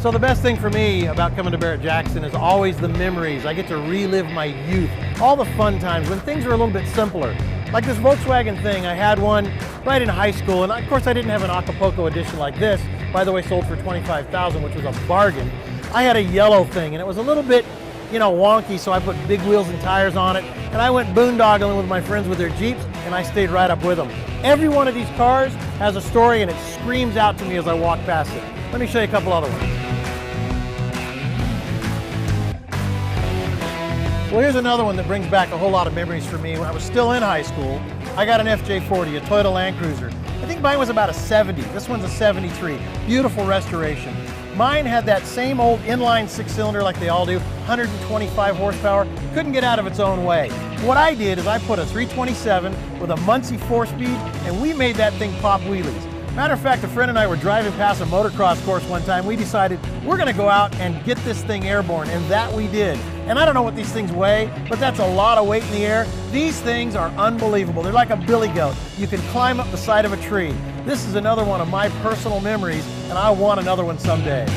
So the best thing for me about coming to Barrett-Jackson is always the memories. I get to relive my youth, all the fun times when things were a little bit simpler. Like this Volkswagen thing, I had one right in high school, and of course I didn't have an Acapulco edition like this. By the way, sold for $25,000, which was a bargain. I had a yellow thing, and it was a little bit, wonky, so I put big wheels and tires on it, and I went boondoggling with my friends with their Jeeps, and I stayed right up with them. Every one of these cars has a story, and it screams out to me as I walk past it. Let me show you a couple other ones. Well, here's another one that brings back a whole lot of memories for me. When I was still in high school, I got an FJ40, a Toyota Land Cruiser. I think mine was about a 70. This one's a 73. Beautiful restoration. Mine had that same old inline six-cylinder like they all do, 125 horsepower, couldn't get out of its own way. What I did is I put a 327 with a Muncie 4-speed, and we made that thing pop wheelies. Matter of fact, a friend and I were driving past a motocross course one time. We decided we're gonna go out and get this thing airborne, and that we did. And I don't know what these things weigh, but that's a lot of weight in the air. These things are unbelievable. They're like a billy goat. You can climb up the side of a tree. This is another one of my personal memories, and I want another one someday.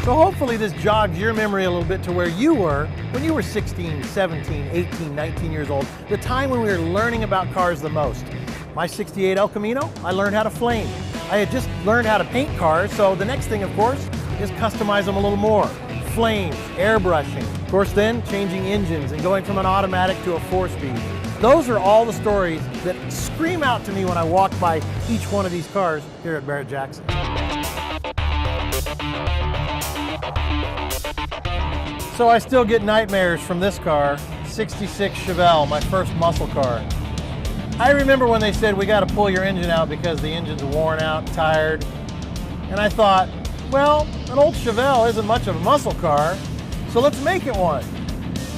So hopefully this jogs your memory a little bit to where you were when you were 16, 17, 18, 19 years old, the time when we were learning about cars the most. My 68 El Camino, I learned how to flame. I had just learned how to paint cars, so the next thing, of course, is customize them a little more. Flames, airbrushing, of course then changing engines and going from an automatic to a 4-speed. Those are all the stories that scream out to me when I walk by each one of these cars here at Barrett-Jackson. So I still get nightmares from this car, 66 Chevelle, my first muscle car. I remember when they said we got to pull your engine out because the engine's worn out, tired. And I thought, well, an old Chevelle isn't much of a muscle car, so let's make it one.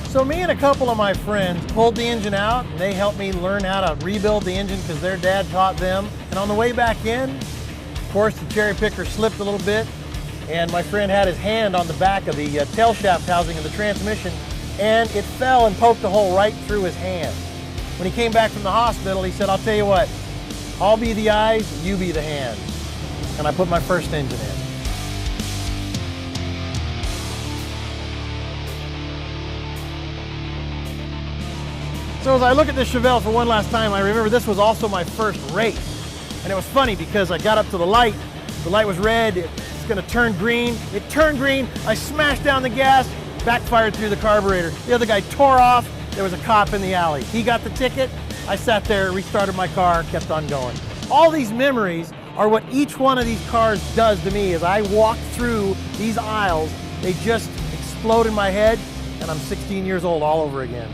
So me and a couple of my friends pulled the engine out, and they helped me learn how to rebuild the engine because their dad taught them. And on the way back in, of course, the cherry picker slipped a little bit, and my friend had his hand on the back of the tail shaft housing of the transmission, and it fell and poked a hole right through his hand. When he came back from the hospital, he said, I'll tell you what, I'll be the eyes, you be the hands. And I put my first engine in. So as I look at this Chevelle for one last time, I remember this was also my first race. And it was funny because I got up to the light was red, it's gonna turn green, it turned green, I smashed down the gas, backfired through the carburetor. The other guy tore off, there was a cop in the alley. He got the ticket, I sat there, restarted my car, kept on going. All these memories are what each one of these cars does to me as I walk through these aisles. They just explode in my head, and I'm 16 years old all over again.